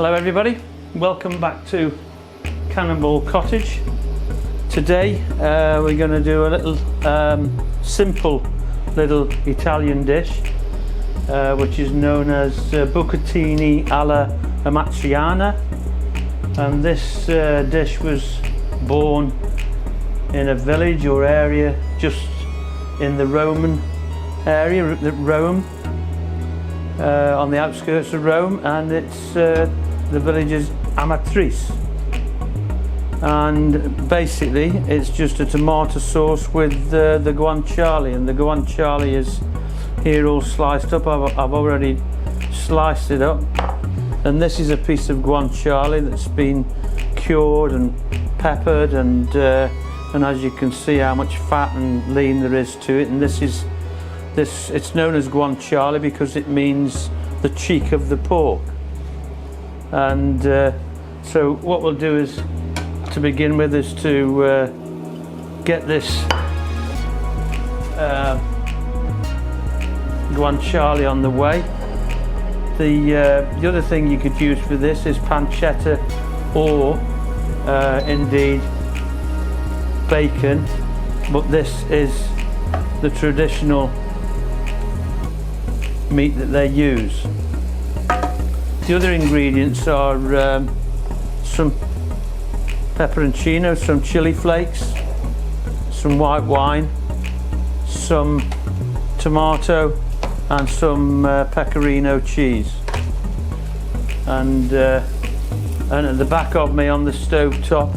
Hello everybody, welcome back to Cannonball Cottage. Today we're going to do a little simple little Italian dish which is known as bucatini alla amatriciana, and this dish was born in a village or area just in the Roman area, Rome, on the outskirts of Rome, and it's the village is Amatrice, and basically it's just a tomato sauce with the guanciale, and the guanciale is here all sliced up. I've already sliced it up, and this is a piece of guanciale that's been cured and peppered, and as you can see how much fat and lean there is to it. And it's known as guanciale because it means the cheek of the pork. And so what we'll do is, to begin with, is to get this guanciale on the way. The other thing you could use for this is pancetta, or indeed bacon, but this is the traditional meat that they use. The other ingredients are some pepperoncino, some chili flakes, some white wine, some tomato, and some pecorino cheese. And at the back of me on the stove top,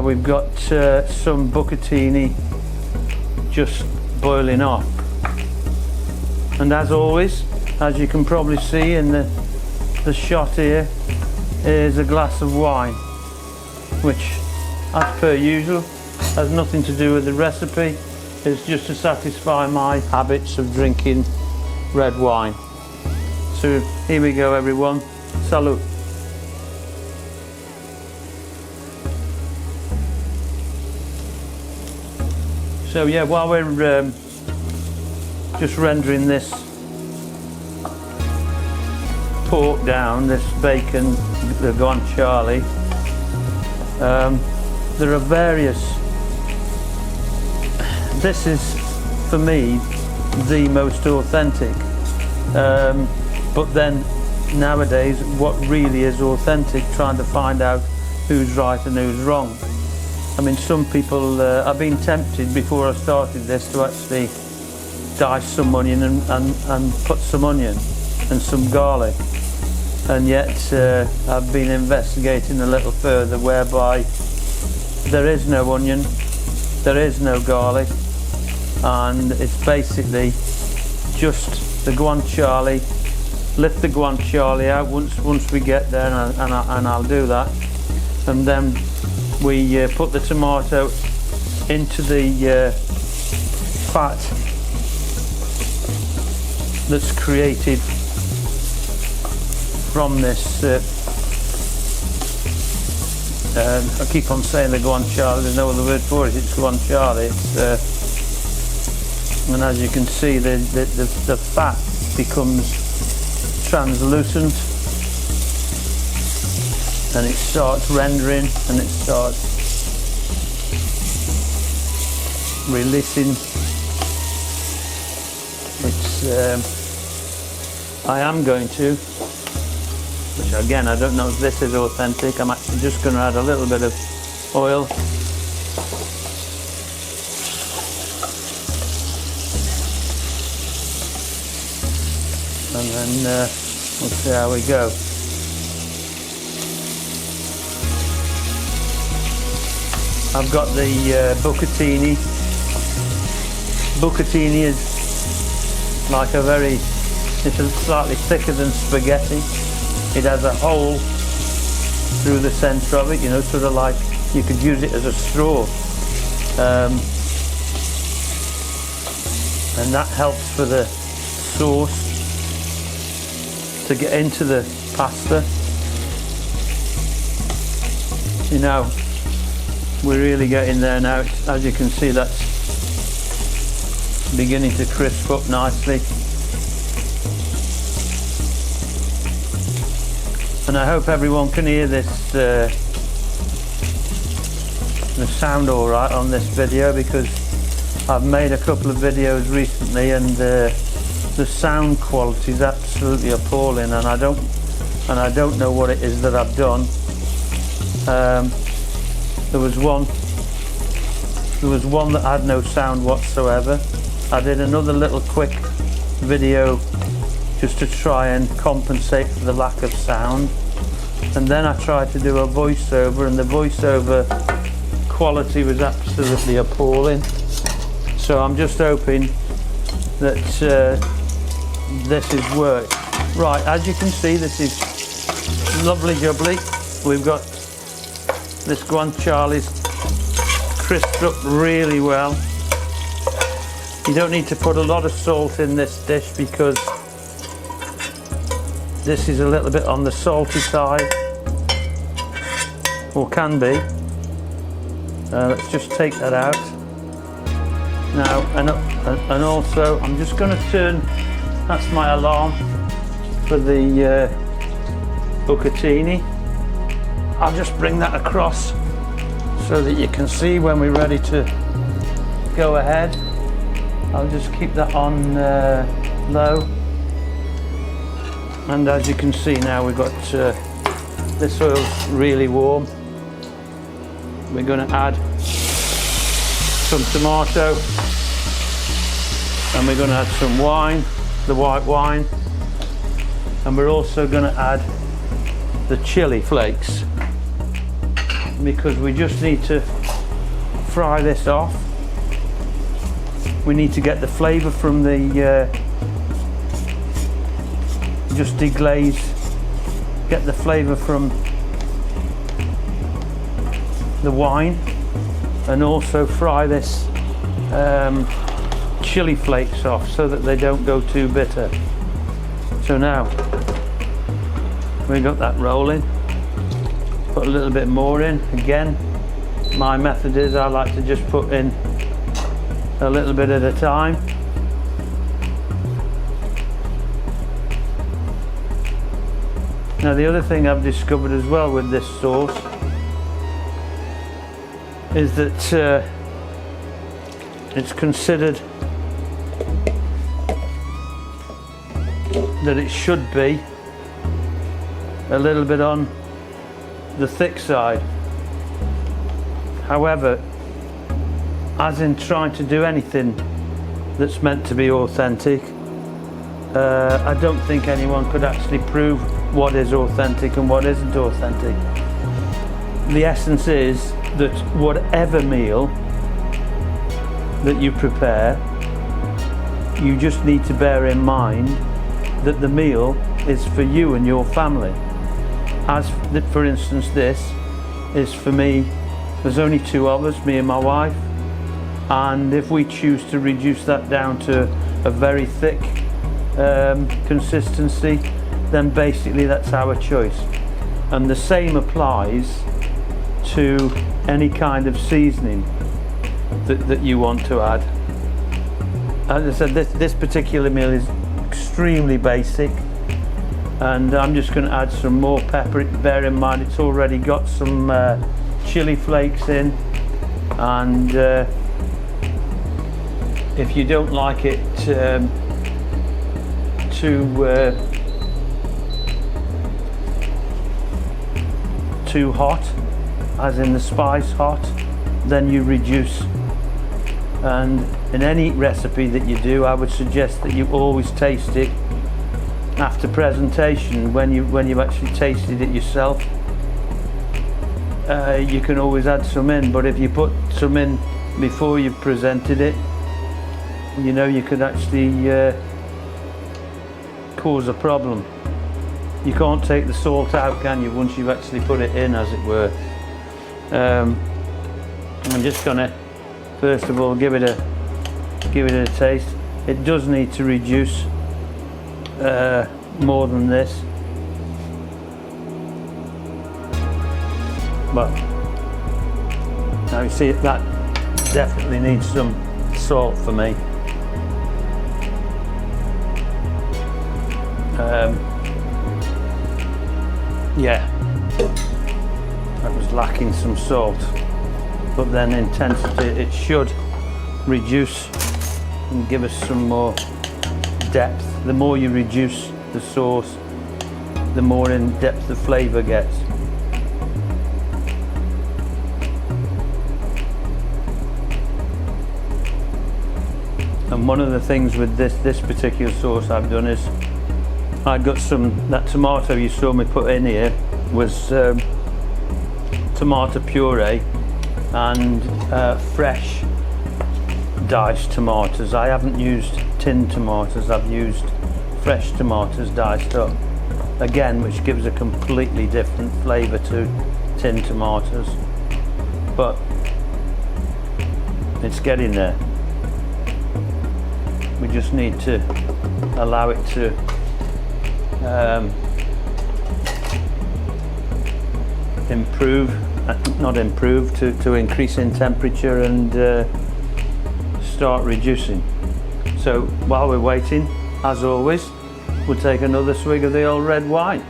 we've got some bucatini just boiling off. And as always, as you can probably see in the shot here, is a glass of wine, which, as per usual, has nothing to do with the recipe. It's just to satisfy my habits of drinking red wine. So here we go, everyone. Salute. So yeah, while we're just rendering this pork down, this bacon, the guanciale, there are various. This is, for me, the most authentic. But then nowadays, what really is authentic, trying to find out who's right and who's wrong. I mean, some people, I've been tempted before I started this to actually dice some onion and put some onion and some garlic, and yet I've been investigating a little further, whereby there is no onion, there is no garlic, and it's basically just the guanciale. Lift the guanciale out once we get there, and I'll do that, and then we put the tomato into the fat that's created from this. I keep on saying the guanciale, there's no other word for it, it's guanciale. And as you can see, the fat becomes translucent, and it starts rendering, and it starts releasing. I am going to, which again, I don't know if this is authentic, I'm actually just going to add a little bit of oil. And then we'll see how we go. I've got the bucatini. Bucatini is like it's slightly thicker than spaghetti. It has a hole through the centre of it, you know, sort of like you could use it as a straw. And that helps for the sauce to get into the pasta. You know, we're really getting there now. As you can see, that's beginning to crisp up nicely. And I hope everyone can hear this, the sound all right on this video, because I've made a couple of videos recently and the sound quality is absolutely appalling, and I don't know what it is that I've done. There was one that had no sound whatsoever. I did another little quick video just to try and compensate for the lack of sound, and then I tried to do a voiceover, and the voiceover quality was absolutely appalling. So I'm just hoping that this is worked. Right, as you can see, this is lovely jubbly. We've got this guanciale's crisped up really well. You don't need to put a lot of salt in this dish because this is a little bit on the salty side, or can be. Let's just take that out now, and also I'm just going to turn, that's my alarm for the bucatini. I'll just bring that across so that you can see when we're ready to go ahead. I'll just keep that on low, and as you can see now, we've got this oil's really warm. We're going to add some tomato, and we're going to add some wine, the white wine, and we're also going to add the chili flakes, because we just need to fry this off. We need to get the flavour from the just deglaze, get the flavour from the wine, and also fry this chili flakes off so that they don't go too bitter. So now we got that rolling. Put a little bit more in. Again, my method is I like to just put in a little bit at a time. Now the other thing I've discovered as well with this sauce is that it's considered that it should be a little bit on the thick side. However, as in trying to do anything that's meant to be authentic, I don't think anyone could actually prove what is authentic and what isn't authentic. The essence is that whatever meal that you prepare, you just need to bear in mind that the meal is for you and your family. As for instance, this is for me. There's only two of us, me and my wife, and if we choose to reduce that down to a very thick consistency, then basically that's our choice. And the same applies to any kind of seasoning that you want to add. As I said, this particular meal is extremely basic, and I'm just going to add some more pepper. Bear in mind it's already got some chili flakes in, and if you don't like it too hot, as in the spice hot, then you reduce. And in any recipe that you do, I would suggest that you always taste it after presentation. When you've actually tasted it yourself, you can always add some in, but if you put some in before you've presented it, you know, you could actually cause a problem. You can't take the salt out, can you, once you've actually put it in, as it were. I'm just gonna first of all give it a taste. It does need to reduce more than this, but now you see that definitely needs some salt for me. yeah, that was lacking some salt, but then intensity, it should reduce and give us some more depth. The more you reduce the sauce, the more in depth the flavour gets. And one of the things with this particular sauce I've done is I got that tomato you saw me put in here was tomato puree and fresh diced tomatoes. I haven't used tinned tomatoes, I've used fresh tomatoes diced up. Again, which gives a completely different flavour to tinned tomatoes. But it's getting there. We just need to allow it to to increase in temperature and start reducing. So while we're waiting, as always, we'll take another swig of the old red wine.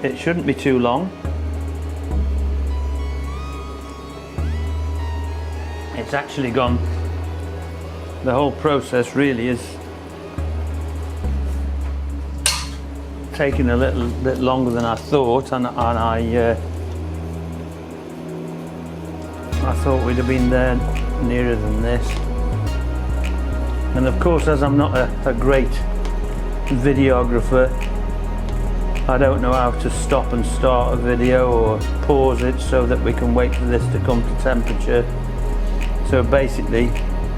It shouldn't be too long. It's actually gone, the whole process really is taking a little bit longer than I thought, and I thought we'd have been there nearer than this. And of course, as I'm not a great videographer, I don't know how to stop and start a video or pause it so that we can wait for this to come to temperature. So basically,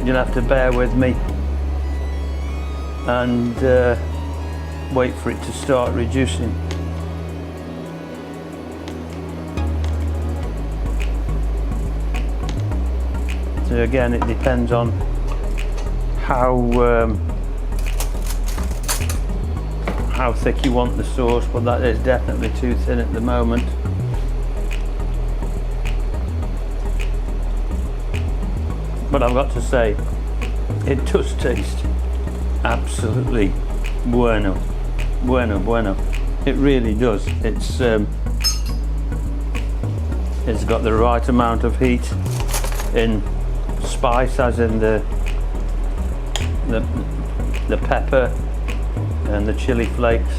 you'll have to bear with me and wait for it to start reducing. So again, it depends on how thick you want the sauce, but that is definitely too thin at the moment. But I've got to say, it does taste absolutely bueno. It really does. It's got the right amount of heat in spice, as in the pepper and the chili flakes.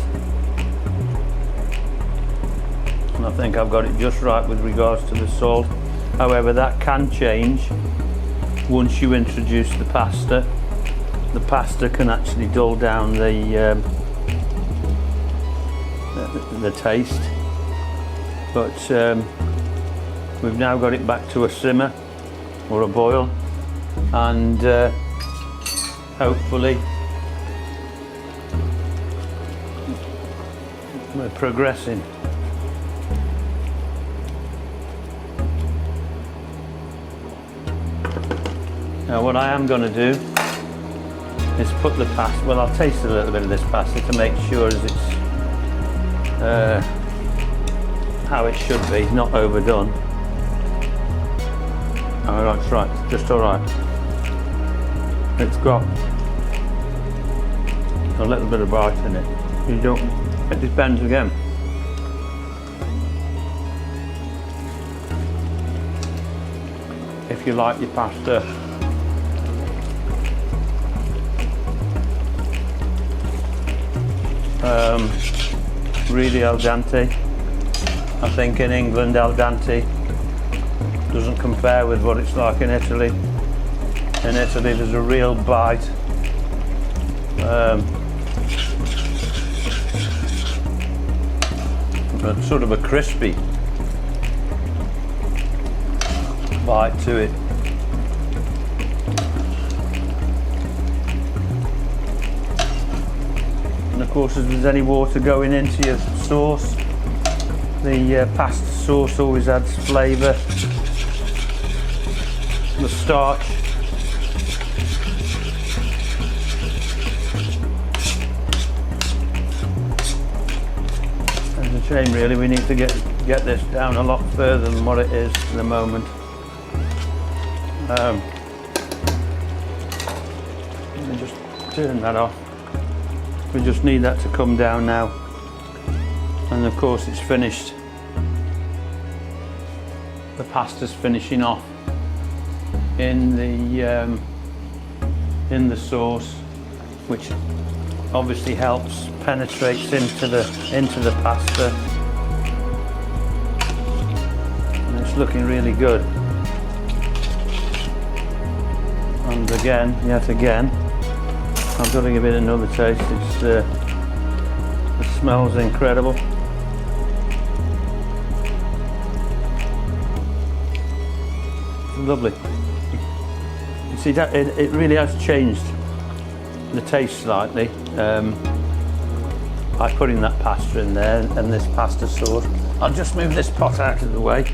And I think I've got it just right with regards to the salt. However, that can change once you introduce the pasta. The pasta can actually dull down the taste, but we've now got it back to a simmer or a boil, and hopefully we're progressing. Now what I am going to do is put the pasta, well, I'll taste a little bit of this pasta to make sure as it's how it should be, not overdone. Oh, that's right, just alright. It's got a little bit of bite in it. You don't, it depends again. If you like your pasta really al dente. I think in England al dente doesn't compare with what it's like in Italy. In Italy there's a real bite. But sort of a crispy bite to it. And of course, if there's any water going into your sauce, the pasta sauce always adds flavour. The starch. It's a shame really, we need to get this down a lot further than what it is at the moment. Let me just turn that off. We just need that to come down now And of course it's finished. The pasta's finishing off in the sauce, which obviously helps penetrates into the pasta, and it's looking really good. And yet again, I've got to give it another taste. It smells incredible. It's lovely. You see that it really has changed the taste slightly. By putting that pasta in there and this pasta sauce. I'll just move this pot out of the way.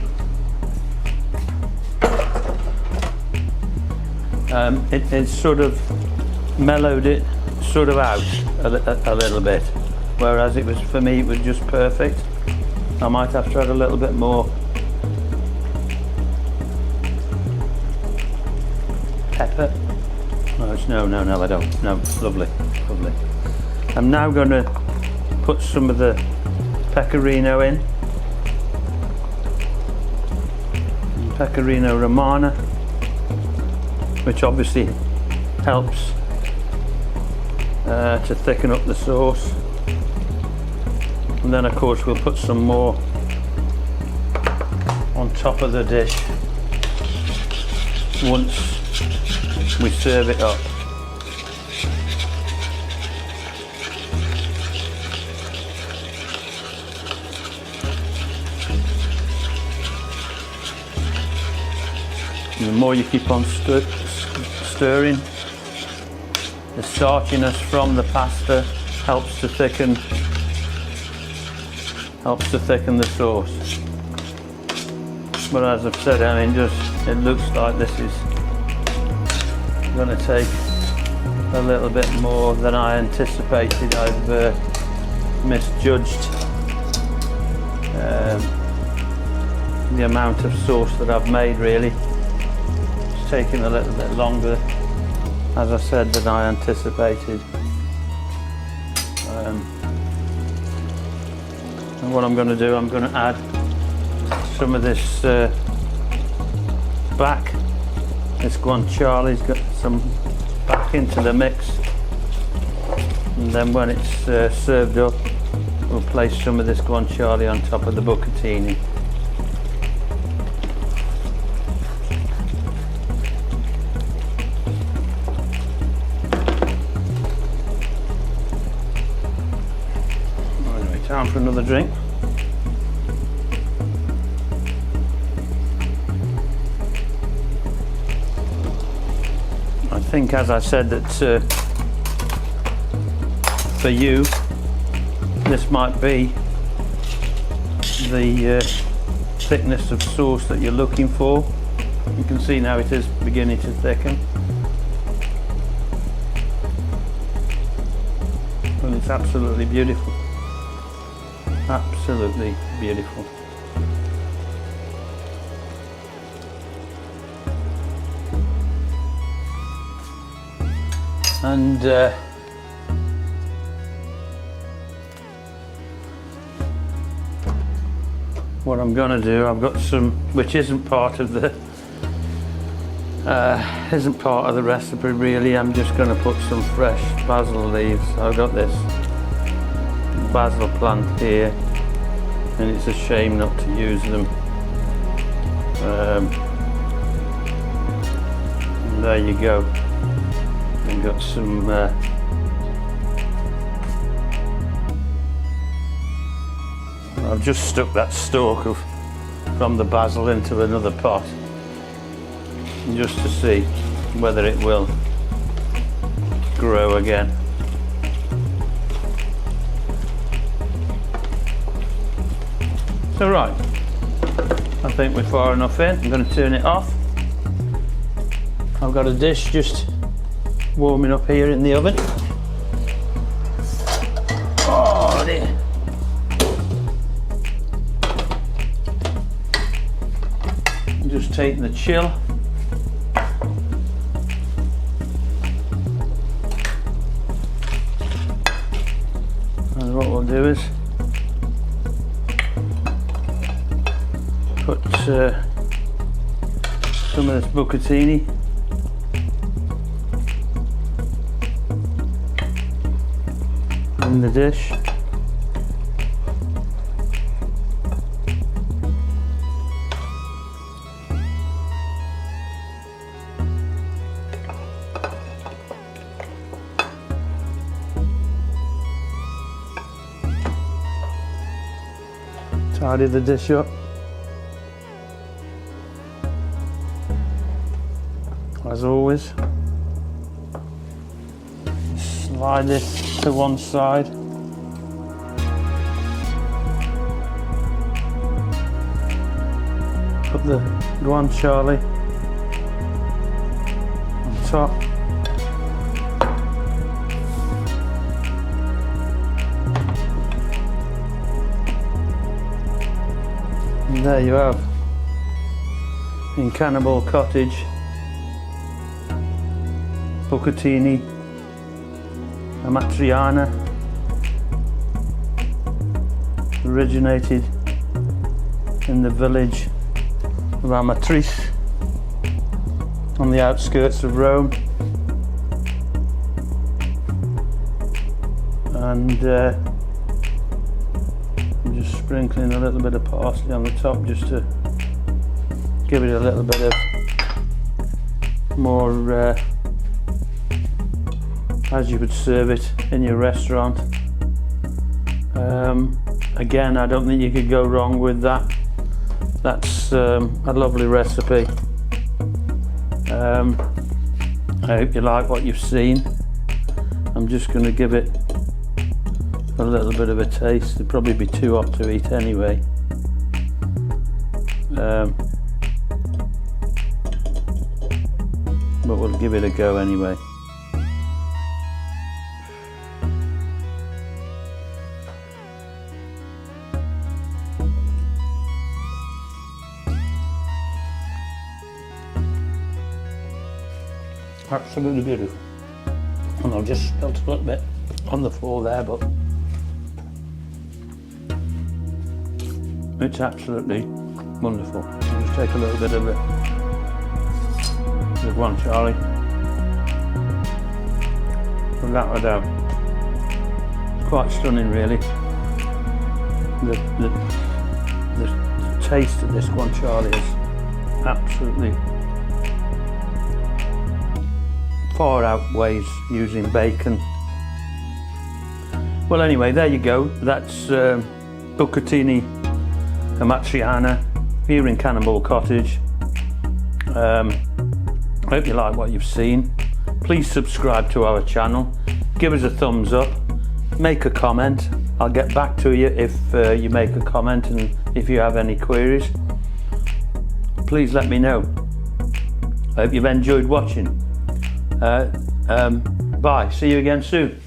It's sort of mellowed it sort of out a little bit, whereas it was, for me, it was just perfect. I might have to add a little bit more pepper. No, I don't. No, lovely. I'm now going to put some of the pecorino in. Pecorino romano, which obviously helps to thicken up the sauce. And then of course we'll put some more on top of the dish once we serve it up. And the more you keep on stirring, the starchiness from the pasta helps to thicken the sauce. But as I've said, I mean, it looks like this is going to take a little bit more than I anticipated. I've misjudged the amount of sauce that I've made, really. It's taken a little bit longer, as I said, than I anticipated. And what I'm going to do, I'm going to add some of this this guanciale's got some back into the mix, and then when it's served up, we'll place some of this guanciale on top of the bucatini. Anyway, time for another drink. I think, as I said, that for you, this might be the thickness of sauce that you're looking for. You can see now it is beginning to thicken. And it's absolutely beautiful. Absolutely beautiful. And what I'm going to do, I've got some, which isn't part of the recipe really. I'm just going to put some fresh basil leaves. I've got this basil plant here, and it's a shame not to use them. And there you go. I've got some I've just stuck that stalk from the basil into another pot just to see whether it will grow again. So right, I think we're far enough in. I'm going to turn it off. I've got a dish just warming up here in the oven. Oh dear. I'm just taking the chill. And what we'll do is some of this bucatini. In the dish. Tidy the dish up. As always. Slide this to one side. Put the guanciale on top. And there you have, in Cannibal Cottage, bucatini, amatriciana, originated in the village of Amatrice on the outskirts of Rome, and I'm just sprinkling a little bit of parsley on the top just to give it a little bit of more as you would serve it in your restaurant. Again, I don't think you could go wrong with that. That's a lovely recipe. I hope you like what you've seen. I'm just going to give it a little bit of a taste. It'd probably be too hot to eat anyway. But we'll give it a go anyway. Absolutely beautiful. And I've just spilt a little bit on the floor there, but it's absolutely wonderful. I'll just take a little bit of it. The guanciale. Without a doubt. Quite stunning, really. The taste of this guanciale is absolutely far outweighs using bacon. Well, anyway, there you go. That's bucatini amatriciana here in Cannibal Cottage. I hope you like what you've seen. Please subscribe to our channel, give us a thumbs up, make a comment. I'll get back to you if you make a comment, and if you have any queries, please let me know. I hope you've enjoyed watching. Bye, see you again soon.